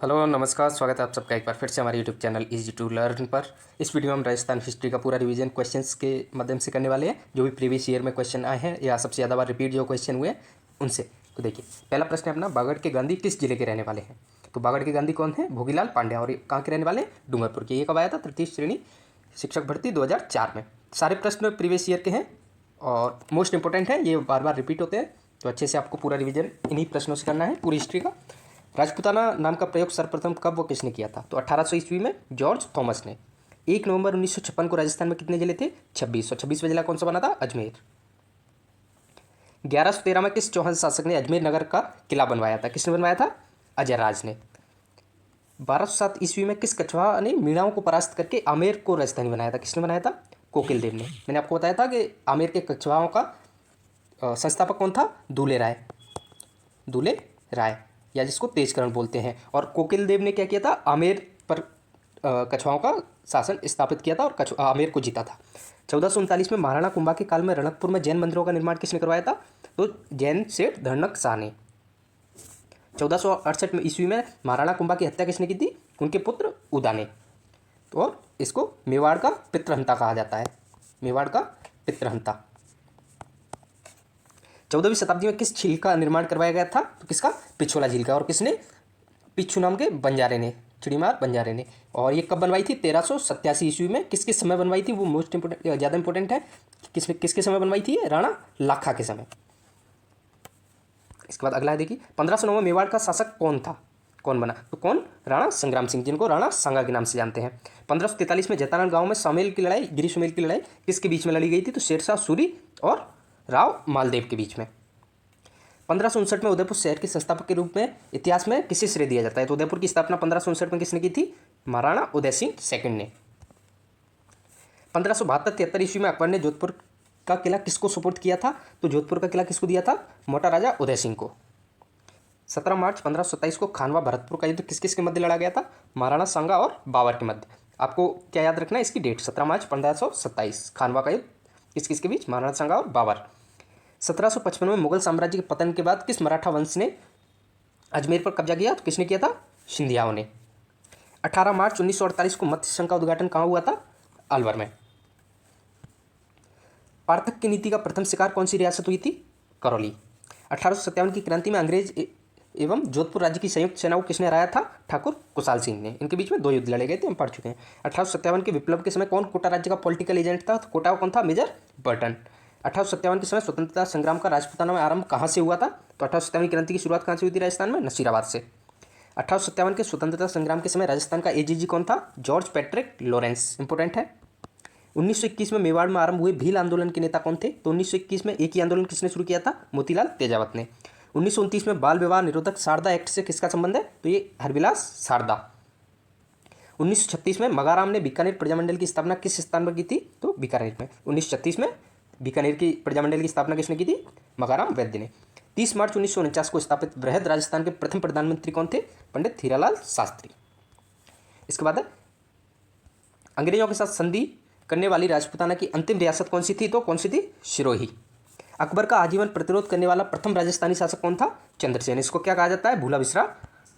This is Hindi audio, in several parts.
हेलो नमस्कार, स्वागत है आप सबका एक बार फिर से हमारे YouTube channel easy to learn पर। इस वीडियो में हम राजस्थान हिस्ट्री का पूरा रिवीजन क्वेश्चंस के माध्यम से करने वाले हैं, जो भी प्रीवियस ईयर में क्वेश्चन आए हैं या सबसे ज़्यादा बार रिपीट जो क्वेश्चन हुए हैं उनसे। तो देखिए, पहला प्रश्न है अपना, बागड़ के गांधी किस जिले के रहने वाले हैं? तो बागड़ के गांधी कौन है? भोगीलाल पांड्या। और ये कहाँ के रहने वाले हैं? डूंगरपुर के। ये कब आया था? तृतीय श्रेणी शिक्षक भर्ती 2004 में। सारे प्रश्न प्रीवियस ईयर के हैं और मोस्ट इंपॉर्टेंट है, ये बार बार रिपीट होते हैं, तो अच्छे से आपको पूरा रिवीजन इन्हीं प्रश्नों से करना है पूरी हिस्ट्री का। राजपूताना नाम का प्रयोग सर्वप्रथम कब व किसने किया था? तो 1800 ईस्वी में जॉर्ज थॉमस ने। 1 नवंबर 1956 को राजस्थान में कितने जिले थे? 26। और 26वां जिला कौन सा बना था? अजमेर। 1113 में किस चौहान शासक ने अजमेर नगर का किला बनवाया था? किसने बनवाया था? अजयराज ने। 1207 ईस्वी में किस कछवा ने मीणाओं को परास्त करके आमेर को राजधानी बनाया था? किसने बनाया था? कोकिल देव ने। मैंने आपको बताया था कि आमेर के कछवाओं का संस्थापक कौन था? दूले राय। दूले राय, या जिसको तेजकरण बोलते हैं। और कोकिल देव ने क्या किया था? आमेर पर कछवाओं का शासन स्थापित किया था और आमेर को जीता था। 1439 में महाराणा कुंभा के काल में रणकपुर में जैन मंदिरों का निर्माण किसने करवाया था? तो जैन सेठ धर्नक शाह ने। 1468 में ईस्वी में महाराणा कुंभा की हत्या किसने की थी? उनके पुत्र उदा ने। और इसको मेवाड़ का पितृहंता कहा जाता है। मेवाड़ का पितृहंता। 14वीं शताब्दी में किस झील का निर्माण करवाया गया था? तो किसका? पिछोला झील का। और किसने? पिच्छू नाम के बंजारे ने, चिड़ीमार बंजारे ने। और ये कब बनवाई थी? 1387 ईस्वी में। किसके समय बनवाई थी? वो मोस्ट इंपोर्टेंट, ज़्यादा इंपॉर्टेंट है। किसके समय बनवाई थी? राणा लाखा के समय। इसके बाद अगला है, देखिए 1509 में मेवाड़ का शासक कौन था? कौन बना? तो कौन? राणा संग्राम सिंह, जिनको राणा सांगा के नाम से जानते हैं। 1543 में जैतारण गांव में सामेल की लड़ाई, गिरी सुमेल की लड़ाई किसके बीच में लड़ी गई थी? तो शेरशाह सूरी और राव मालदेव के बीच में। 1559 में उदयपुर शहर के संस्थापक के रूप में इतिहास में किसे श्रेय दिया जाता है? तो उदयपुर की स्थापना 1559 में किसने की थी? महाराणा उदय सिंह सेकंड ने। 1572-73 ईस्वी में अकबर ने जोधपुर का किला किसको सुपुर्द किया था? तो जोधपुर का किला किसको दिया था? मोटा राजा उदय सिंह को। 17 मार्च 1527 को खानवा भरतपुर का युद्ध किस किस के मध्य लड़ा गया था? महाराणा सांगा और बाबर के मध्य। आपको क्या याद रखना है इसकी डेट? 17 मार्च 1527 खानवा का युद्ध किस किस के बीच? महाराणा सांगा और बाबर। 1755 में मुगल साम्राज्य के पतन के बाद किस मराठा वंश ने अजमेर पर कब्जा किया? तो किसने किया था? सिंधियाओं ने। 18 मार्च 1948 को मत्स्य संघ का उद्घाटन कहाँ हुआ था? अलवर में। पार्थक की नीति का प्रथम शिकार कौन सी रियासत हुई थी? करौली। 1857 की क्रांति में अंग्रेज एवं जोधपुर राज्य की संयुक्त सेना को किसने हराया था? ठाकुर कुशाल सिंह ने। इनके बीच में 2 युद्ध लड़े गए थे, हम पढ़ चुके हैं। 1857 के विप्लव के समय कौन कोटा राज्य का पॉलिटिकल एजेंट था? तो कोटा का कौन था? Major Burton. 1857 के समय स्वतंत्रता संग्राम का राजपूताना में आरंभ कहाँ से हुआ था? तो 1857 क्रांति की शुरुआत कहाँ से हुई थी? राजस्थान में, नसीराबाद से। 1857 के स्वतंत्रता संग्राम के समय राजस्थान का एजीजी कौन था? George Patrick Lawrence. इंपोर्टेंट है। 1921 में मेवाड़ में आरंभ हुए भील आंदोलन के नेता कौन थे? तो 1921 में एक ही आंदोलन किसने शुरू किया था? मोतीलाल तेजावत ने। 1929 में बाल विवाह निरोधक शारदा एक्ट से किसका संबंध है? तो ये हरविलास शारदा। 1936 में मगाराम ने बीकानेर प्रजामंडल की स्थापना किस स्थान पर की थी? तो बीकानेर में। 1936 में बीकानेर की प्रजामंडल की स्थापना किसने की थी? मगाराम वैद्य ने। 30 मार्च 1949 को स्थापित वृहद राजस्थान के प्रथम प्रधानमंत्री कौन थे? पंडित हीरालाल शास्त्री। इसके बाद अंग्रेजों के साथ संधि करने वाली राजपूताना की अंतिम रियासत कौन सी थी? तो कौन सी थी? सिरोही। अकबर का आजीवन प्रतिरोध करने वाला प्रथम राजस्थानी शासक कौन था? चंद्रसेन। इसको क्या कहा जाता है? भूला बिसरा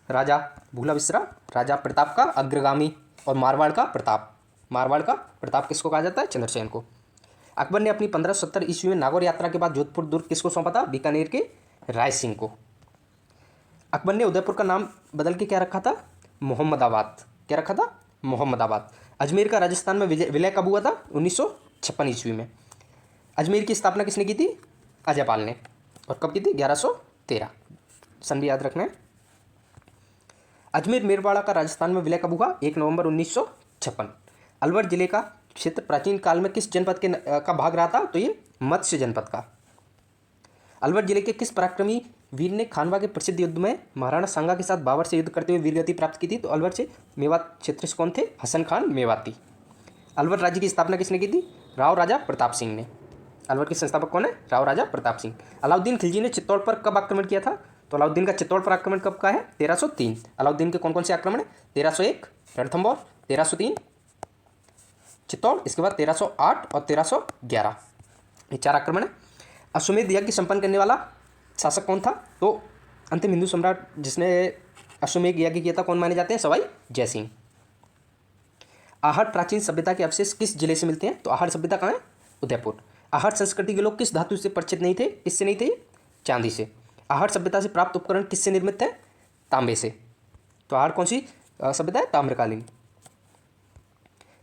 राजा। भूला बिसरा राजा प्रताप का अग्रगामी। और मारवाड़ का प्रताप। मारवाड़ का प्रताप किसको कहा जाता है? चंद्रसेन को। अकबर ने अपनी 1570 ईस्वी में नागौर यात्रा के बाद जोधपुर दुर्ग किसको सौंपा था? बीकानेर के राय सिंह को। अकबर ने उदयपुर का नाम बदल के क्या रखा था? मोहम्मदाबाद। क्या रखा था? मोहम्मदाबाद। अजमेर का राजस्थान में विलय कब हुआ था? 1956 ईस्वी में। अजमेर की स्थापना किसने की थी? अजयपाल ने। और कब की थी? 1113। सन भी याद रखना है। अजमेर मेरवाड़ा का राजस्थान में विलय कब हुआ? 1 नवंबर 1956। अलवर जिले का क्षेत्र प्राचीन काल में किस जनपद का भाग रहा था? तो ये मत्स्य जनपद का। अलवर जिले के किस पराक्रमी वीर ने खानवा के प्रसिद्ध युद्ध में महाराणा सांगा के साथ बाबर से युद्ध करते हुए वीरगति प्राप्त की थी? तो अलवर से मेवात क्षेत्र से कौन थे? हसन खान मेवाती। अलवर राज्य की स्थापना किसने की थी? राव राजा प्रताप सिंह ने। अलवर के संस्थापक कौन है? राव राजा प्रताप सिंह। अलाउद्दीन खिलजी ने चित्तौड़ पर कब आक्रमण किया था? तो अलाउद्दीन का चित्तौड़ पर आक्रमण कब का है? 1303। अलाउद्दीन के कौन कौन से आक्रमण है? 1301 रणथंभौर, 1303 चित्तौड़, इसके बाद 1308 और 1311, ये 4 आक्रमण है। अश्वमेध यज्ञ संपन्न करने वाला शासक कौन था? तो अंतिम हिंदू सम्राट जिसने अश्वमेध यज्ञ किया था कौन माने जाते हैं? सवाई जयसिंह। आहट प्राचीन सभ्यता के अवशेष किस जिले से मिलते हैं? तो आहट सभ्यता कहाँ है? उदयपुर। आहट संस्कृति के लोग किस धातु से परिचित नहीं थे? किससे नहीं थे? चांदी से। आहट सभ्यता से प्राप्त उपकरण किससे निर्मित है? तांबे से। तो आहट कौन सी सभ्यता है? ताम्रकालीन।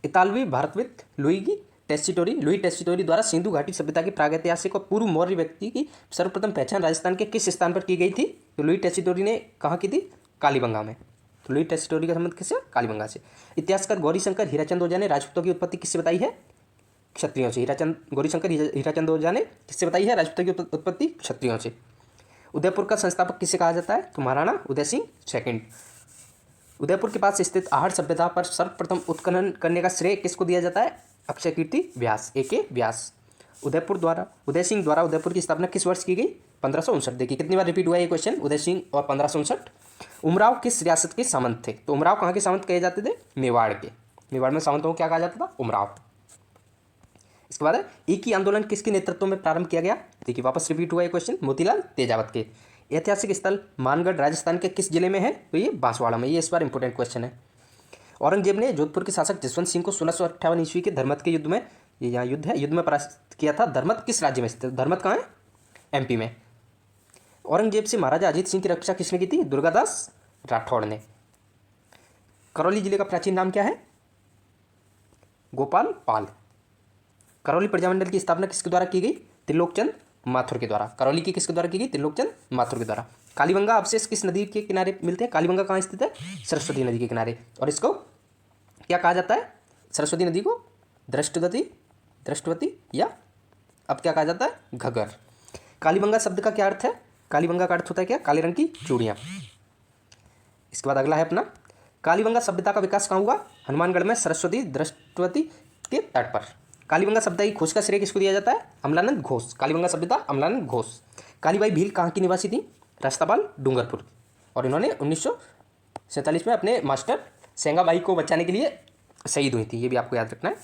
इतालवी भारतविद लुई टेस्टिटोरी द्वारा सिंधु घाटी सभ्यता की प्रागैतिहासिक और पूर्व मौर्य व्यक्ति की सर्वप्रथम पहचान राजस्थान के किस स्थान पर की गई थी? तो लुई टेस्टिटोरी ने कहाँ की थी? कालीबंगा में। तो लुई टेस्टिटोरी का संबंध किससे? कालीबंगा से। इतिहासकार गौरीशंकर हीराचंद ओझा ने राजपूतों की उत्पत्ति किससे बताई है? क्षत्रियों से। गौरीशंकर हीराचंद ओझा ने किससे बताई है राजपूतों की उत्पत्ति? क्षत्रियों से। उदयपुर का संस्थापक किसे कहा जाता है? तो महाराणा उदय सिंह सेकंड। उदयपुर के पास स्थित आहट सभ्यता पर सर्वप्रथम उत्खनन करने का श्रेय किसको दिया जाता है? अक्षय कीर्ति व्यास, A.K. व्यास। उदय सिंह द्वारा उदयपुर की स्थापना किस वर्ष की गई? 1559। देखिए कितनी बार रिपीट हुआ ये क्वेश्चन, उदय सिंह और 1559। उमराव किस रियासत के सामंत थे? तो उमराव कहाँ के सामंत कहे जाते थे? मेवाड़ के। मेवाड़ में सामंतों को क्या कहा जाता था? उमराव। इसके बाद एक ही आंदोलन किसके नेतृत्व में प्रारंभ किया गया? देखिए वापस रिपीट हुआ ये क्वेश्चन, मोतीलाल तेजावत के। ऐतिहासिक स्थल मानगढ़ राजस्थान के किस जिले में है? तो ये बांसवाड़ा में। ये इस बार इंपॉर्टेंट क्वेश्चन है। औरंगजेब ने जोधपुर के शासक जसवंत सिंह को 1658 ईस्वी के धर्मत के युद्ध में, ये यहाँ युद्ध है, युद्ध में परास्त किया था। धर्मत किस राज्य में स्थित? धर्मत कहाँ है? MP में। औरंगजेब से महाराजा अजीत सिंह की रक्षा किसने की थी? दुर्गादास राठौड़ ने। करौली जिले का प्राचीन नाम क्या है? गोपाल पाल। करौली प्रजामंडल की स्थापना किसके द्वारा की गई? त्रिलोकचंद माथुर के द्वारा। करौली की किसके द्वारा की गई? त्रिलोकचंद माथुर के द्वारा। कालीबंगा अवशेष किस नदी के किनारे मिलते हैं? कालीबंगा कहाँ स्थित है? सरस्वती नदी के किनारे। और इसको क्या कहा जाता है? सरस्वती नदी को दृष्टवती या अब क्या कहा जाता है? घगर। कालीबंगा शब्द का क्या अर्थ है? कालीबंगा का अर्थ होता है क्या? काले रंग की चूड़ियाँ। इसके बाद अगला है अपना, कालीबंगा सभ्यता का विकास कहाँ हुआ? हनुमानगढ़ में सरस्वती दृष्टवती के तट पर। कालीबंगा सभ्यता की खोज का श्रेय किसको दिया जाता है? अमलानंद घोष। कालीबंगा सभ्यता अमलानंद घोष। कालीबाई भील कहाँ की निवासी थी? रास्तापाल डूंगरपुर। और इन्होंने 1947 में अपने मास्टर सेंगाबाई को बचाने के लिए शहीद हुई थी, ये भी आपको याद रखना है।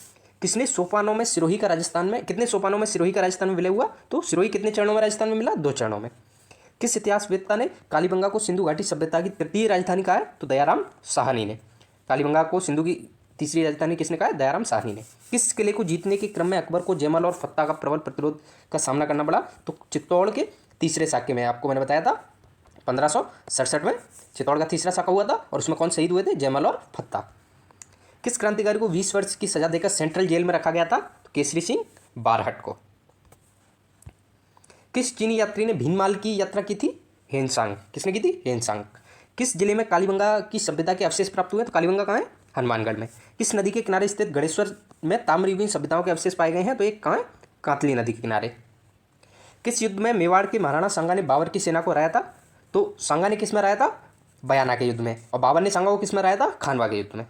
कितने सोपानों में सिरोही का राजस्थान में विलय हुआ? तो सिरोही कितने चरणों में राजस्थान में मिला? 2 चरणों में। किस इतिहासवेत्ता ने कालीबंगा को सिंधु घाटी सभ्यता की तृतीय राजधानी कहा है? तो दयाराम साहनी ने। कालीबंगा को सिंधु की तीसरी राजधानी किसने कहा है? दयाराम साहनी ने। किस किले को जीतने के क्रम में अकबर को जयमल और फत्ता का प्रबल प्रतिरोध का सामना करना पड़ा? तो चित्तौड़ के तीसरे साक्य में, आपको मैंने बताया था 1567 में चित्तौड़ का तीसरा साका हुआ था, और उसमें कौन शहीद हुए थे? जयमल और फत्ता। किस क्रांतिकारी को 20 वर्ष की सजा देकर सेंट्रल जेल में रखा गया था? तो केसरी सिंह बारहट को। किस चीनी यात्री ने भीनमाल की यात्रा की थी? हेनसांग। किसने की थी? हेनसांग। किस जिले में कालीबंगा की सभ्यता के अवशेष प्राप्त हुए? तो कालीबंगा कहाँ है? हनुमानगढ़ में। किस नदी के किनारे स्थित गणेश्वर में ताम्रयुगीन सभ्यताओं के अवशेष पाए गए हैं? तो एक कहाँ है? कांतली नदी के किनारे। किस युद्ध में मेवाड़ के महाराणा सांगा ने बाबर की सेना को हराया था? तो सांगा ने किस में हराया था? बयाना के युद्ध में। और बाबर ने सांगा को किस में हराया था? खानवा के युद्ध में।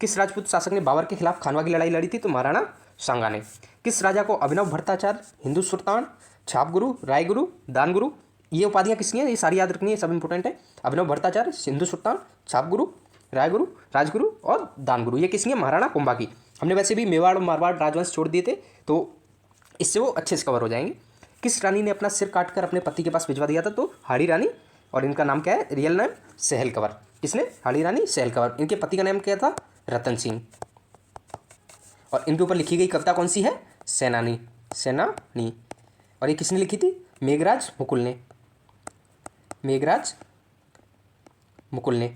किस राजपूत शासक ने बाबर के खिलाफ खानवा की लड़ाई लड़ी थी? तो महाराणा सांगा ने। किस राजा को अभिनव भट्टाचार्य, हिंदू सुल्तान, छापगुरु, रायगुरु, दानगुरु, ये उपाधियाँ किसकी हैं? ये सारी याद रखनी है, सब इंपॉर्टेंट है। अभिनव भट्टाचार्य, हिंदू सुल्तान, छापगुरु, रायगुरु, राजगुरु और दानगुरु, ये किसकी है? महाराणा कुंभा की। हमने वैसे भी मेवाड़ और मारवाड़ राजवंश छोड़ दिए थे, तो इससे वो अच्छे से कवर हो जाएंगे। किस रानी ने अपना सिर काटकर अपने पति के पास भिजवा दिया था? तो हाड़ी रानी। और इनका नाम क्या है? रियल नेम सहल कंवर। किसने? हाड़ी रानी सहल कंवर। इनके पति का नाम क्या था? रतन सिंह। और इनके ऊपर लिखी गई कविता कौन सी है? सेनानी। और ये किसने लिखी थी? मेघराज मुकुल ने।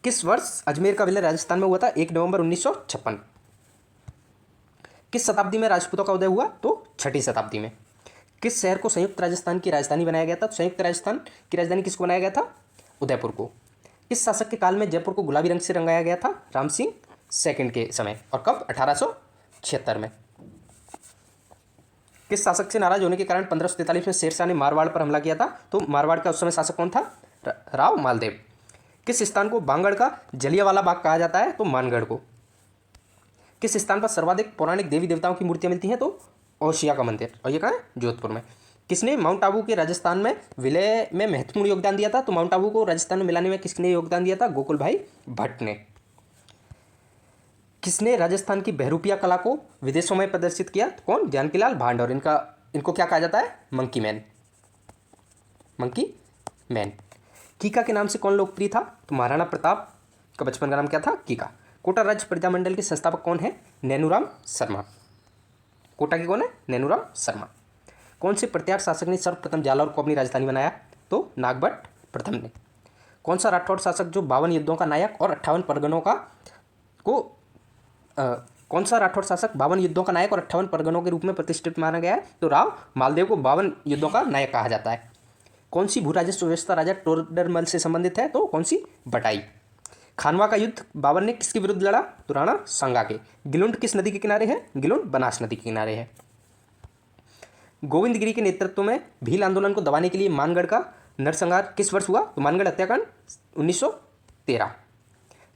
किस वर्ष अजमेर का विलय राजस्थान में हुआ था? 1 नवंबर 1956। किस शताब्दी में राजपूतों का उदय हुआ? तो 6ठी शताब्दी में। किस शहर को संयुक्त राजस्थान की राजधानी बनाया गया था? संयुक्त राजस्थान की राजधानी किसको बनाया गया था? उदयपुर को। किस शासक के काल में जयपुर को गुलाबी रंग से रंगाया गया था? राम सिंह सेकंड के समय। और कब? 1876 में। किस शासक से नाराज होने के कारण 1543 में शेरशाह ने मारवाड़ पर हमला किया था? तो मारवाड़ का उस समय शासक कौन था? राव मालदेव। किस स्थान को बांगड़ का जलियांवाला बाग कहा जाता है? तो मानगढ़ को। किस स्थान पर सर्वाधिक पौराणिक देवी देवताओं की मूर्तियां मिलती हैं? तो ओसिया का मंदिर। और ये कहाँ है? जोधपुर में। किसने माउंट आबू के राजस्थान में विलय में महत्वपूर्ण योगदान दिया था? तो माउंट आबू को राजस्थान में मिलाने में किसने योगदान दिया था? गोकुल भाई भट्ट ने। किसने राजस्थान की बहरूपिया कला को विदेशों में प्रदर्शित किया? तो कौन? जानकीलाल भांड। और इनको क्या कहा जाता है? Monkey man. कीका के नाम से कौन लोकप्रिय था? तो महाराणा प्रताप का बचपन का नाम क्या था? कीका। कोटा राज्य प्रजामंडल के संस्थापक कौन है? नैनूराम शर्मा। कोटा के कौन है? नैनूराम शर्मा। कौन से प्रत्यार्थ शासक ने सर्वप्रथम जालौर को अपनी राजधानी बनाया? तो नागभट्ट प्रथम ने। कौन सा राठौड़ शासक जो 52 युद्धों का नायक और 58 परगनों का को कौन सा राठौड़ शासक 52 युद्धों का नायक और 58 परगनों के रूप में प्रतिष्ठित माना गया है? तो राव मालदेव को 52 युद्धों का नायक कहा जाता है। कौन सी भू राजस्व व्यवस्था राजा टोडरमल से संबंधित है? तो कौन सी? बटाई। खानवा का युद्ध बाबर ने किसके विरुद्ध लड़ा? तो राणा सांगा के। गिलुंड किस नदी के किनारे है? गिलुंड बनास नदी के किनारे है। गोविंदगिरी के नेतृत्व में भील आंदोलन को दबाने के लिए मानगढ़ का नरसंहार किस वर्ष हुआ? तो मानगढ़ हत्याकांड 1913।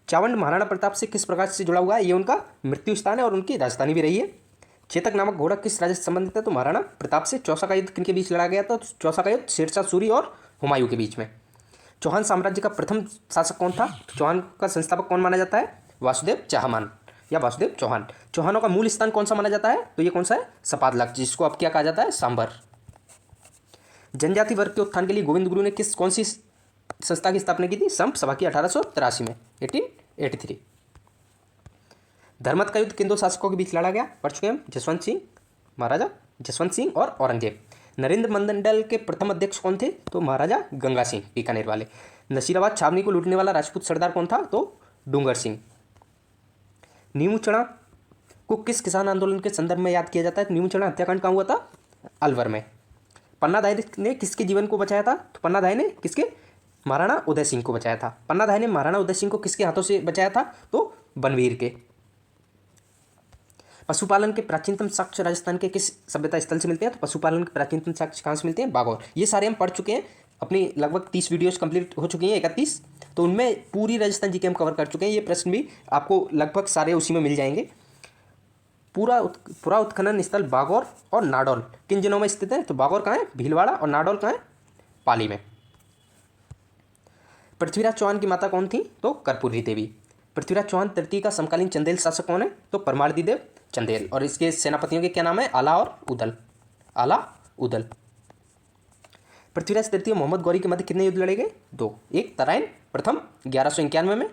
चावंड महाराणा प्रताप से किस प्रकार से जुड़ा हुआ है? ये उनका मृत्यु स्थान है और उनकी राजधानी भी रही है। चेतक नामक घोड़ा किस राजा से संबंधित है? तो महाराणा प्रताप से। चौसा का युद्ध किनके बीच लड़ा गया था? तो चौसा का युद्ध शेरशाह सूरी और हुमायूं के बीच में। चौहान साम्राज्य का प्रथम शासक कौन था? तो चौहान का संस्थापक कौन माना जाता है? वासुदेव चाहमान या वासुदेव चौहान। चौहानों का मूल स्थान कौन सा माना जाता है? तो ये कौन सा है? सपादलक, जिसको अब क्या कहा जाता है? सांबर। जनजाति वर्ग के उत्थान के लिए गोविंद गुरु ने कौन सी संस्था की स्थापना की थी? संप सभा की 1883 में, 1883। धर्मत का युद्ध किन दो शासकों के बीच लड़ा गया? पढ़ चुके हम, जसवंत सिंह, महाराजा जसवंत सिंह और औरंगजेब। नरेंद्र मंडल के प्रथम अध्यक्ष कौन थे? तो महाराजा गंगा सिंह, बीकानेर वाले। नसीराबाद छावनी को लूटने वाला राजपूत सरदार कौन था? तो डूंगर सिंह। नीमू चढ़ा को किस किसान आंदोलन के संदर्भ में याद किया जाता है? नीमू चढ़ा हत्याकांड कहाँ हुआ था? अलवर में। पन्नाधाय ने किसके जीवन को बचाया था? तो पन्नाधाय ने किसके? महाराणा उदय सिंह को बचाया था। पन्नाधाय ने महाराणा उदय सिंह को किसके हाथों से बचाया था? तो बनवीर के। पशुपालन के प्राचीनतम साक्ष्य राजस्थान के किस सभ्यता स्थल से मिलते हैं? तो पशुपालन के प्राचीनतम साक्ष्य कहाँ से मिलते हैं? बागौर। ये सारे हम पढ़ चुके हैं, अपनी लगभग 30 वीडियोस कंप्लीट हो चुकी हैं, 31। तो उनमें पूरी राजस्थान जीके हम कवर कर चुके हैं। ये प्रश्न भी आपको लगभग सारे उसी में मिल जाएंगे। पूरा उत्खनन स्थल बागौर और नाडौल किन जिलों में स्थित है? तो बागौर कहाँ है? भीलवाड़ा। और नाडौल कहाँ है? पाली में। पृथ्वीराज चौहान की माता कौन थी? तो कर्पूरी देवी। पृथ्वीराज चौहान तृतीय का समकालीन चंदेल शासक कौन है? तो परमार्दी देव चंदेल। और इसके सेनापतियों के क्या नाम है? आला और उदल। आला उदल। पृथ्वीराज तृतीय मोहम्मद गौरी के मध्य कितने युद्ध लड़े गए? 2। एक तराइन प्रथम 1191 में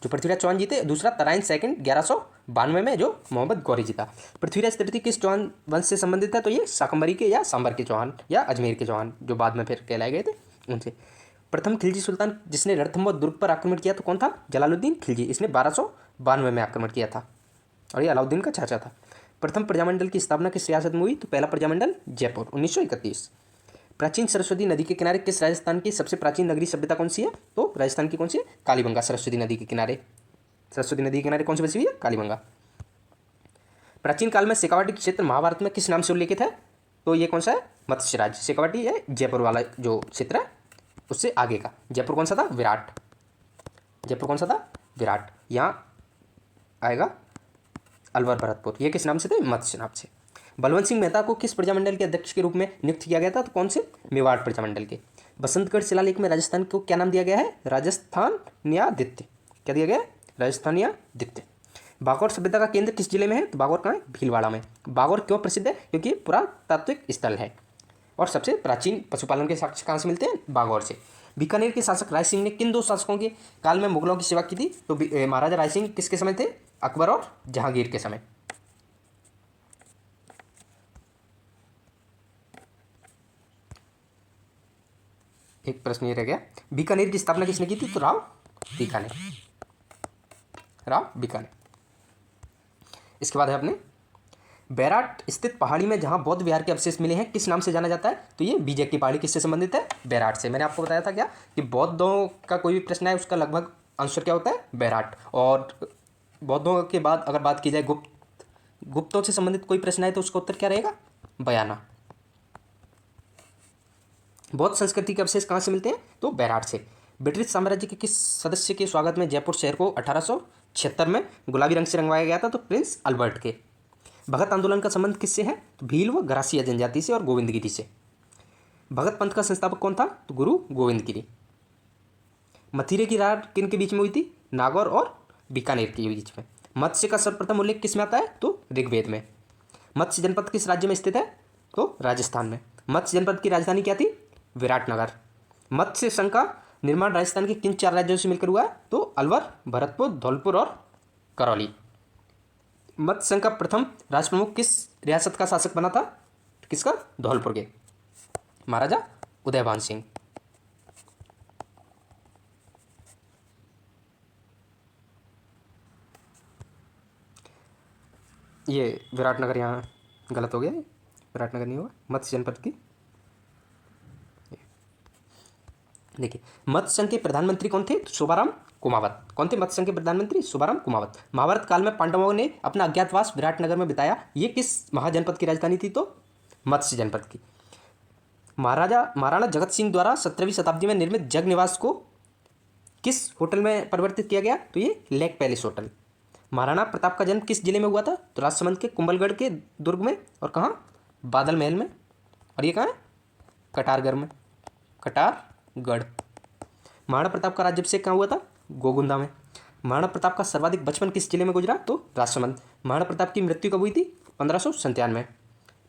जो पृथ्वीराज चौहान जीते, दूसरा तराइन सेकंड 1192 में जो मोहम्मद गौरी जीता। पृथ्वीराज तृतीय किस चौहान वंश से संबंधित है? तो ये शाकंभरी के या सांबर के चौहान या अजमेर के चौहान, जो बाद में फिर कहलाए गए थे, उनसे। प्रथम खिलजी सुल्तान जिसने रणथंभौर दुर्ग पर आक्रमण किया तो कौन था? जलालुद्दीन खिलजी। इसने 1292 में आक्रमण किया था और ये अलाउद्दीन का चाचा था। प्रथम प्रजामंडल की स्थापना किस रियासत में हुई? तो पहला प्रजामंडल जयपुर, 1931। प्राचीन सरस्वती नदी के किनारे किस राजस्थान की सबसे प्राचीन नगरीय सभ्यता कौन सी है? तो राजस्थान की कौन सी है? कालीबंगा। सरस्वती नदी के किनारे, सरस्वती नदी के किनारे कौन सी बसी हुई है? कालीबंगा। प्राचीन काल में शेखावाटी क्षेत्र महाभारत में किस नाम से उल्लेखित है? तो ये कौन सा है? मत्स्यराज। शेखावाटी है जयपुर वाला जो क्षेत्र है, उससे आगे का। जयपुर कौन सा था? विराट। जयपुर कौन सा था? विराट। यहाँ आएगा अलवर भरतपुर। ये किस नाम से थे? मत्स्य नाम से। बलवंत सिंह मेहता को किस प्रजामंडल के अध्यक्ष के रूप में नियुक्त किया गया था? तो कौन से? मेवाड़ प्रजामंडल के। बसंतगढ़ शिलालेख में राजस्थान को क्या नाम दिया गया है? राजस्थान्यादित्य। क्या दिया गया है? राजस्थान्यादित्य। बागौर सभ्यता का केंद्र किस जिले में है? तो बागौर कहाँ है? भीलवाड़ा में। बागौर क्यों प्रसिद्ध है? क्योंकि ये पुरातात्विक स्थल है और सबसे प्राचीन पशुपालन के साक्ष्य कहाँ से मिलते हैं? बागौर से। बीकानेर के शासक राय सिंह ने किन दो शासकों के काल में मुगलों की सेवा की थी? तो महाराजा राय सिंह किसके समय थे? अकबर और जहांगीर के समय। एक प्रश्न ये रह गया, बीकानेर की स्थापना किसने की थी? तो राव बीकानेर। राव बीकानेर। इसके बाद है अपने बैराट स्थित पहाड़ी में जहां बौद्ध विहार के अवशेष मिले हैं किस नाम से जाना जाता है? तो ये बीजेक की पहाड़ी किससे संबंधित है? बैराट से। मैंने आपको बताया था क्या कि बौद्धों का कोई भी प्रश्न है उसका लगभग आंसर क्या होता है? बैराट। और बौद्धों के बाद अगर बात की जाए गुप्तों से संबंधित कोई प्रश्न है तो उसका उत्तर क्या रहेगा? बयाना। बौद्ध संस्कृति के अवशेष कहाँ से मिलते हैं? तो बैराट से। ब्रिटिश साम्राज्य के किस सदस्य के स्वागत में जयपुर शहर को 1876 में गुलाबी रंग से रंगवाया गया था? तो प्रिंस अल्बर्ट के। भगत आंदोलन का संबंध किससे है? तो भील व गरासिया जनजाति से और गोविंदगिरी से। भगत पंथ का संस्थापक कौन था? तो गुरु गोविंदगिरी। मथुरे की रार किन के बीच में हुई थी? नागौर और बीकानेर के बीच में। मत्स्य का सर्वप्रथम उल्लेख किस में आता है? तो ऋग्वेद में। मत्स्य जनपद किस राज्य में स्थित है? तो राजस्थान में। मत्स्य जनपद की राजधानी क्या थी? विराटनगर। मत्स्य संघ का निर्माण राजस्थान के किन 4 राज्यों से मिलकर हुआ है? तो अलवर, भरतपुर, धौलपुर और करौली। मत्स्य संघ का प्रथम राजप्रमुख किस रियासत का शासक बना था? किसका? धौलपुर के महाराजा उदयभान सिंह। ये विराटनगर यहाँ गलत हो गया, विराटनगर नहीं होगा, मत्स्य जनपद की। देखिए, मत्स्य संघ के प्रधानमंत्री कौन थे? तो शोभाराम कुमावत। कौन थे मत्स्य संघ के प्रधानमंत्री? शोभाराम कुमावत। महाभारत काल में पांडवों ने अपना अज्ञातवास विराटनगर में बिताया। ये किस महाजनपद की राजधानी थी? तो मत्स्य जनपद की। महाराणा जगत सिंह द्वारा 17वीं शताब्दी में निर्मित जग निवास को किस होटल में परिवर्तित किया गया? तो ये lake palace hotel. Maharana Pratap का जन्म किस जिले में हुआ था? तो राजसमंद के कुंभलगढ़ के दुर्ग में। और कहाँ? बादल महल में। और ये कहाँ है? कटारगढ़ में, कटारगढ़। महाराणा प्रताप का राज्याभिषेक कहाँ हुआ था? गोगुंदा में। महाराणा प्रताप का सर्वाधिक बचपन किस जिले में गुजरा? तो राजसमंद। महाराणा प्रताप की मृत्यु कब हुई थी? 1597।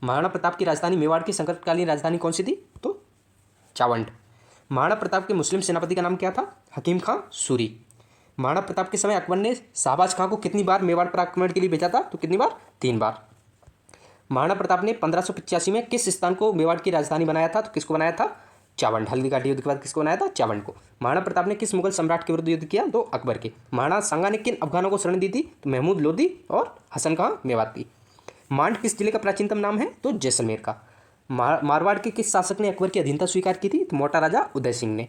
महाराणा प्रताप की राजधानी मेवाड़ की संकटकालीन राजधानी कौन सी थी? तो चावंड। महाराणा प्रताप के मुस्लिम सेनापति का नाम क्या था? हकीम खां सूरी। महाराणा प्रताप के समय अकबर ने शाहबाज खां को कितनी बार मेवाड़ पर आक्रमण के लिए भेजा था? तो कितनी बार? 3 बार। महाराणा प्रताप ने 1585 में किस स्थान को मेवाड़ की राजधानी बनाया था? तो किसको बनाया था? चावंड। हल्दीघाटी युद्ध के बाद किसको बनाया था? चावंड को। महाराणा प्रताप ने किस मुगल सम्राट के विरुद्ध युद्ध किया? तो अकबर के। महाराणा सांगा ने किन अफगानों को शरण दी थी? तो महमूद लोदी और हसन खां मेवाती। मांड किस जिले का प्राचीनतम नाम है? तो जैसलमेर का। मारवाड़ के किस शासक ने अकबर की अधीनता स्वीकार की थी? तो मोटा राजा उदय सिंह ने।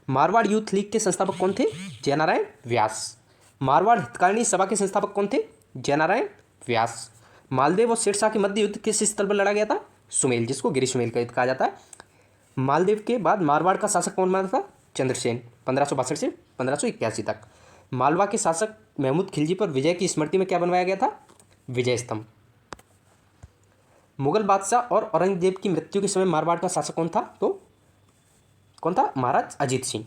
मारवाड़ यूथ लीग के संस्थापक कौन थे? जयनारायण व्यास। मारवाड़ हितकारिणी सभा के संस्थापक कौन थे? जयनारायण व्यास। मालदेव और शेरशाह के मध्य युद्ध किस स्थल पर लड़ा गया था? सुमेल, जिसको गिरी सुमेल का युद्ध कहा जाता है। मालदेव के बाद मारवाड़ का शासक कौन बना था? चंद्रसेन। 1562 से 1581 तक। मालवा के शासक महमूद खिलजी पर विजय की स्मृति में क्या बनवाया गया था? विजय स्तंभ। मुगल बादशाह और औरंगजेब की मृत्यु के समय मारवाड़ का शासक कौन था? तो कौन था? महाराज अजीत सिंह।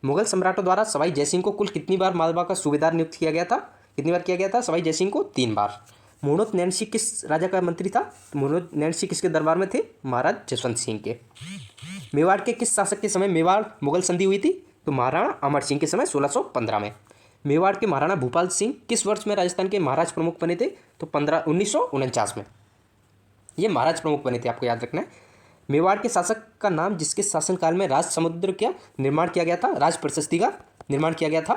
मुगल सम्राटों द्वारा सवाई जयसिंह को कुल कितनी बार मालवा का सूबेदार नियुक्त किया गया था? कितनी बार किया गया था सवाई जयसिंह को? 3 बार। मुहूर्त नैनसी किस राजा का मंत्री था? मुहूर्त नैनसी किसके दरबार में थे? महाराज जसवंत सिंह के। मेवाड़ के किस शासक के समय मेवाड़ मुगल संधि हुई थी? तो महाराणा अमर सिंह के समय 1615 में। मेवाड़ के महाराणा भूपाल सिंह किस वर्ष में राजस्थान के महाराज प्रमुख बने थे? तो 1949 में ये महाराज प्रमुख बने थे, आपको याद रखना है। मेवाड़ के शासक का नाम जिसके शासनकाल में राज समुद्र का निर्माण किया गया था, राज प्रशस्ति का निर्माण किया गया था,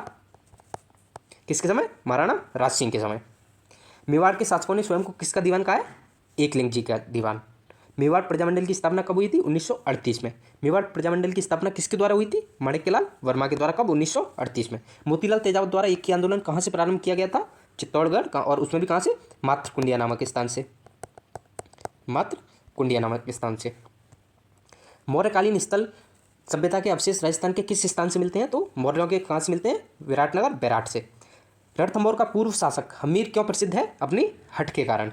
किसके समय? महाराणा राज सिंह के समय। मेवाड़ के शासकों ने स्वयं को किसका दीवान कहा है? एकलिंग जी का दीवान। मेवाड़ प्रजामंडल की स्थापना कब हुई थी? 1938 में। मेवाड़ प्रजामंडल की स्थापना किसके द्वारा हुई थी? माणिक्यलाल वर्मा के द्वारा। कब? 1938 में। मोतीलाल तेजावत द्वारा एक ही आंदोलन कहाँ से प्रारंभ किया गया था? चित्तौड़गढ़ का। और उसमें भी कहाँ से? मात्र कुंडिया नामक स्थान से। मात्र कुंडिया नामक स्थान से। मौर्यकालीन स्थल सभ्यता के अवशेष राजस्थान के किस स्थान से मिलते हैं? तो मौर्यों के कहाँ से मिलते हैं? विराटनगर, बैराट से। रणथंभौर का पूर्व शासक हमीर क्यों प्रसिद्ध है? अपनी हट के कारण।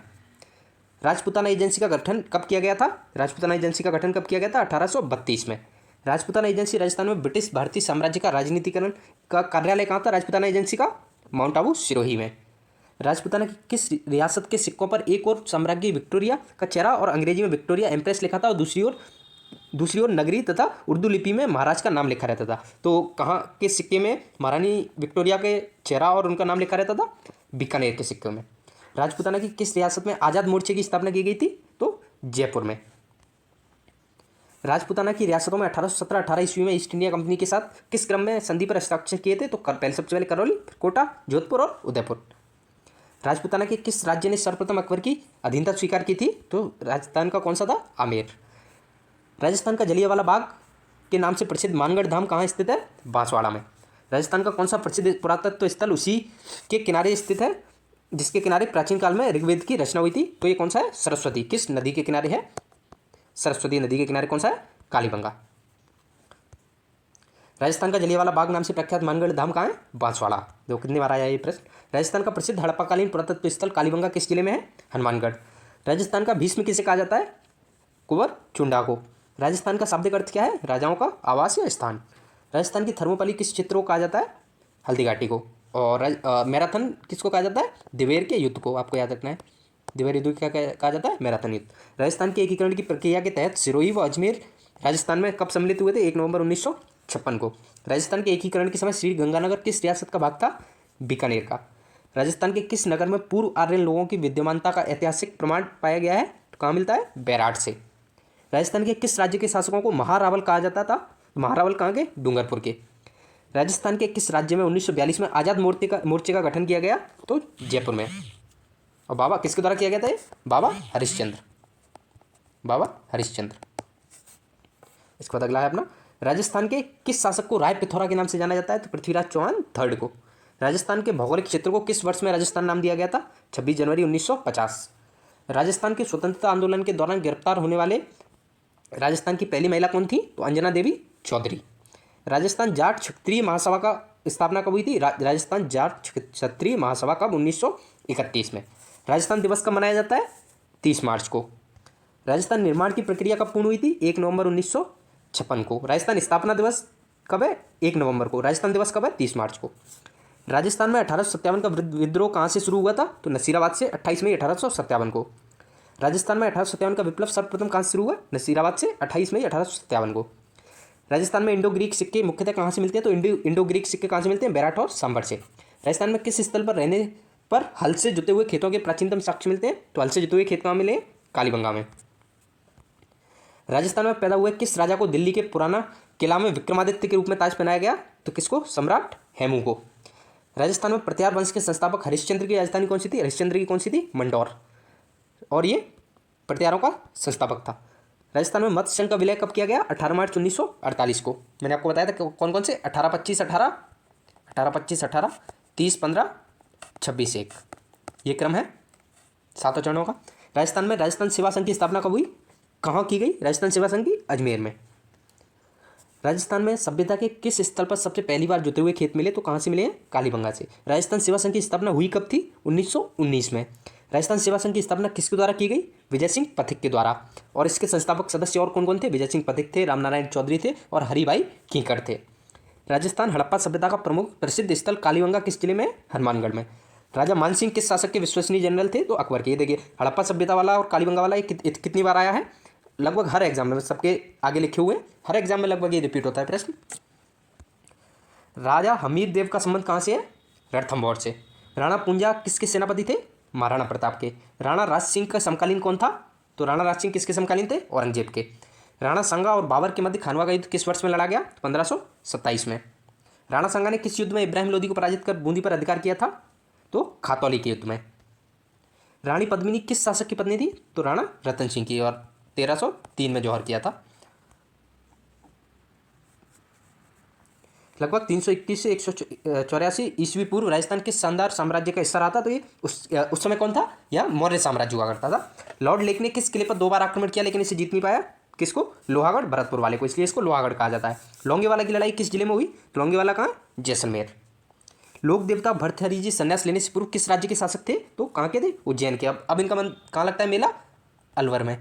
राजपूताना एजेंसी का गठन कब किया गया था? राजपूताना एजेंसी का गठन कब किया गया था? 1832 में। राजपूताना एजेंसी राजस्थान में ब्रिटिश भारतीय साम्राज्य का राजनीतिकरण का कार्यालय कहाँ था? राजपूताना एजेंसी का माउंट आबू सिरोही में। राजपूताना की किस रियासत के सिक्कों पर एक और साम्राज्ञी विक्टोरिया का चेहरा और अंग्रेजी में विक्टोरिया एम्प्रेस लिखा था और दूसरी ओर नगरी तथा उर्दू लिपि में महाराज का नाम लिखा रहता था? तो कहाँ के सिक्के में महारानी विक्टोरिया के चेहरा और उनका नाम लिखा रहता था? बीकानेर के सिक्के में। राजपूताना की किस रियासत में आज़ाद मोर्चे की स्थापना की गई थी? तो जयपुर में। राजपूताना की रियासतों में 1817-18 ईस्वी में ईस्ट इंडिया कंपनी के साथ किस क्रम में संधि पर हस्ताक्षर किए थे? तो पहले सबसे पहले करौली, फिर कोटा, जोधपुर और उदयपुर। राजपूताना के किस राज्य ने सर्वप्रथम अकबर की अधीनता स्वीकार की थी? तो राजस्थान का कौन सा था? आमेर। राजस्थान का जलियांवाला बाग के नाम से प्रसिद्ध मानगढ़ धाम कहाँ स्थित है? बांसवाड़ा में। राजस्थान का कौन सा प्रसिद्ध पुरातत्व स्थल उसी के किनारे स्थित है जिसके किनारे प्राचीन काल में ऋग्वेद की रचना हुई थी? तो ये कौन सा है? सरस्वती। किस नदी के किनारे है? सरस्वती नदी के किनारे। कौन सा है? कालीबंगा। राजस्थान का जलियांवाला बाग नाम से प्रख्यात मानगढ़ धाम कहाँ है? बांसवाड़ा। देखो कितनी बार आया ये प्रश्न। राजस्थान का प्रसिद्ध हड़प्पाकालीन पुरातत्व स्थल कालीबंगा किस जिले में है? हनुमानगढ़। राजस्थान का भीष्म किसे कहा जाता है? कुंवर चुंडा को। राजस्थान का शाब्दिक अर्थ क्या है? राजाओं का आवास या स्थान। राजस्थान की थर्मोपल्ली किस क्षेत्र को कहा जाता है? हल्दीघाटी को। और मैराथन किसको कहा जाता है? दिवेर के युद्ध को, आपको याद रखना है। दिवेर युद्ध क्या कहा जाता है? मैराथन युद्ध। राजस्थान के एकीकरण की प्रक्रिया के तहत सिरोही व अजमेर राजस्थान में कब सम्मिलित हुए थे? 1 नवंबर 1956 को। राजस्थान के एकीकरण के समय श्री गंगानगर किस रियासत का भाग था? बीकानेर का। राजस्थान के किस नगर में पूर्व आर्यन लोगों की विद्यमानता का ऐतिहासिक प्रमाण पाया गया है? तो कहाँ मिलता है? बैराट से। राजस्थान के किस राज्य के शासकों को महारावल कहा जाता था? महारावल कहाँ के? डूंगरपुर के। राजस्थान के किस राज्य में 1942 में आज़ाद मोर्चे का गठन किया गया? तो जयपुर में। और बाबा किसके द्वारा किया गया था ये? बाबा हरिश्चंद्र। बाबा हरिश्चंद्र। इसके बाद अगला है अपना, राजस्थान के किस शासक को राय पिथौरा के नाम से जाना जाता है? तो पृथ्वीराज चौहान थर्ड को। राजस्थान के भौगोलिक क्षेत्र को किस वर्ष में राजस्थान नाम दिया गया था? 26 जनवरी 1950। राजस्थान के स्वतंत्रता आंदोलन के दौरान गिरफ्तार होने वाले राजस्थान की पहली महिला कौन थी? तो अंजना देवी चौधरी। राजस्थान जाट क्षत्रिय महासभा का स्थापना कब हुई थी? राजस्थान जाट क्षत्रिय महासभा कब? 1931 में। राजस्थान दिवस कब मनाया जाता है? 30 मार्च को। राजस्थान निर्माण की प्रक्रिया कब पूर्ण हुई थी? 1 नवंबर 1956 को। राजस्थान स्थापना दिवस कब है? 1 नवंबर को। राजस्थान दिवस कब है? 30 मार्च को। राजस्थान में 1857 का विद्रोह कहाँ से शुरू हुआ था? तो नसीराबाद से 28 मई 1857 को। राजस्थान में 1857 का विप्लव सर्वप्रथम कहाँ से शुरू हुआ? नसीराबाद से 28 मई 1857 को। राजस्थान में इंडो ग्रीक सिक्के मुख्यतः कहाँ से मिलते हैं? तो इंडो ग्रीक सिक्के कहाँ से मिलते हैं? बैराट और सांभर से। राजस्थान में किस स्थल पर रहने पर हल से जुते हुए खेतों के प्राचीनतम साक्ष्य मिलते हैं? तो हल से जुते हुए खेत कहाँ मिले? कालीबंगा में। राजस्थान में पैदा हुए किस राजा को दिल्ली के पुराना किला में विक्रमादित्य के रूप में ताज पहनाया गया? तो किसको? सम्राट हेमू को। राजस्थान में प्रत्यार वंश के संस्थापक हरिश्चंद्र की राजधानी कौन सी थी? हरिश्चंद्र की कौन सी थी? मंडौर। और ये प्रत्यारों का संस्थापक था। राजस्थान में मत्स्य संघ का विलय कब किया गया? 18 मार्च 1948 को। मैंने आपको बताया था कौन कौन से? 18-25-18, 18-25-18, 30-15, 26-1, ये क्रम है 7 चरणों का। राजस्थान में राजस्थान सेवा संघ की स्थापना कब हुई? कहाँ की गई? राजस्थान सेवा संघ की अजमेर में। राजस्थान में सभ्यता के किस स्थल पर सबसे पहली बार जुते हुए खेत मिले? तो कहाँ से मिले हैं? कालीबंगा से। राजस्थान सेवा संघ की स्थापना हुई कब थी? 1919 में। राजस्थान सेवा संघ की स्थापना किसके द्वारा की गई? विजय सिंह पथिक के द्वारा। और इसके संस्थापक सदस्य और कौन कौन थे? विजय सिंह पथिक थे, रामनारायण चौधरी थे और हरिभाई कीकड़ थे। राजस्थान हड़प्पा सभ्यता का प्रमुख प्रसिद्ध स्थल कालीबंगा किस जिले में? हनुमानगढ़ में। राजा मानसिंह किस शासक के विश्वसनीय जनरल थे? तो अकबर के। ये देखिए हड़प्पा सभ्यता वाला और कालीबंगा वाला कितनी बार आया है? लगभग हर एग्जाम में, सबके आगे लिखे हुए हर एग्जाम में लगभग ये रिपीट होता है प्रश्न। राजा हमीर देव का संबंध कहाँ से है? रणथंभौर से। राणा पूंजा किसके सेनापति थे? महाराणा प्रताप के। राणा राज सिंह का समकालीन कौन था? तो राणा राज सिंह किसके समकालीन थे? औरंगजेब के। राणा सांगा और बाबर के मध्य खानवा का युद्ध किस वर्ष में लड़ा गया? 1527 में। राणा सांगा ने किस युद्ध में इब्राहिम लोदी को पराजित कर बूंदी पर अधिकार किया था? तो खातौली के युद्ध में। रानी पद्मिनी किस शासक की पत्नी थी? तो राणा रतन सिंह की, और 1303 में जौहर किया था। लगभग 321 से 184 ईस्वी पूर्व राजस्थान के शानदार साम्राज्य का हिस्सा रहा था। तो ये उस समय कौन था? यह मौर्य साम्राज्य हुआ करता था। लॉर्ड लेक ने किस किले पर 2 बार आक्रमण किया लेकिन इसे जीत नहीं पाया? किसको? लोहागढ़ भरतपुर वाले को, इसलिए इसको लोहागढ़ कहा जाता है। लोंगेवाला की लड़ाई किस जिले में हुई? तो लोंगेवाला कहाँ? जैसलमेर। लोक देवता भर्तहरि जी संन्यास लेने से पूर्व किस राज्य के शासक थे? तो कहाँ के थे? उज्जैन के। अब इनका मन कहाँ लगता है मेला? अलवर में।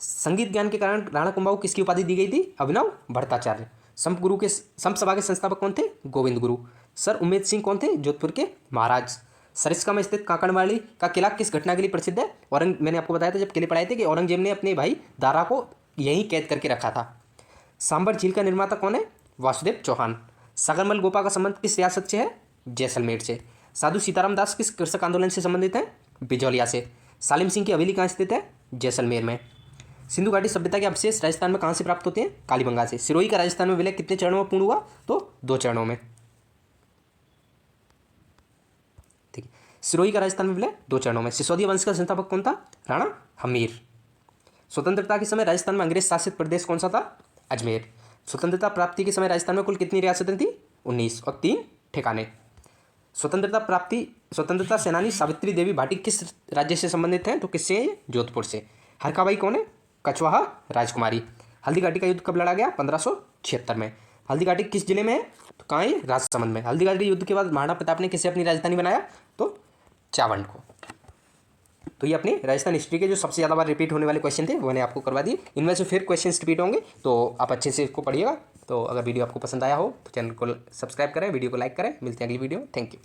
संगीत ज्ञान के कारण राणा कुंभा को किसकी उपाधि दी गई थी? अभिनव भट्टाचार्य। संप सभा के संस्थापक कौन थे? गोविंद गुरु। सर उम्मेद सिंह कौन थे? जोधपुर के महाराज। सरिस्का में स्थित काकड़वाड़ी का किला किस घटना के लिए प्रसिद्ध है? मैंने आपको बताया था जब किले पढ़ाए थे कि औरंगजेब ने अपने भाई दारा को यहीं कैद करके रखा था। सांबर झील का निर्माता कौन है? वासुदेव चौहान। सागरमल गोपा का संबंध किस रियासत से है? जैसलमेर से। साधु सीताराम दास किस कृषक आंदोलन से संबंधित है? बिजौलिया से। सालिम सिंह की हवेली कहाँ स्थित है? जैसलमेर में। सिंधु घाटी सभ्यता के अवशेष राजस्थान में कहाँ से प्राप्त होते हैं? कालीबंगा से। सिरोही का राजस्थान में विलय कितने चरणों में पूर्ण हुआ? तो 2 चरणों में। ठीक है, सिरोही का राजस्थान में विलय 2 चरणों में। सिसोदिया वंश का संस्थापक कौन था? राणा हमीर। स्वतंत्रता के समय राजस्थान में अंग्रेज शासित प्रदेश कौन सा था? अजमेर। स्वतंत्रता प्राप्ति के समय राजस्थान में कुल कितनी रियासतें थी? 19 और 3 ठिकाने। स्वतंत्रता सेनानी सावित्री देवी भाटी किस राज्य से संबंधित हैं? तो किससे हैं? जोधपुर से। हरकाबाई कौन है? कछवाहा राजकुमारी। हल्दी घाटी का युद्ध कब लड़ा गया? 1576 में। हल्दी घाटी किस जिले में है? तो कहाँ है? राजसमंद में। हल्दी घाटी युद्ध के बाद महाराणा प्रताप ने किसे अपनी राजधानी बनाया? तो चावंड को। तो ये अपनी राजस्थान हिस्ट्री के जो सबसे ज़्यादा बार रिपीट होने वाले क्वेश्चन थे वो मैंने आपको करवा दिए। इनमें से फिर क्वेश्चन रिपीट होंगे तो आप अच्छे से इसको पढ़िएगा। तो अगर वीडियो आपको पसंद आया हो तो चैनल को सब्सक्राइब करें, वीडियो को लाइक करें। मिलते हैं अगली वीडियो। Thank you.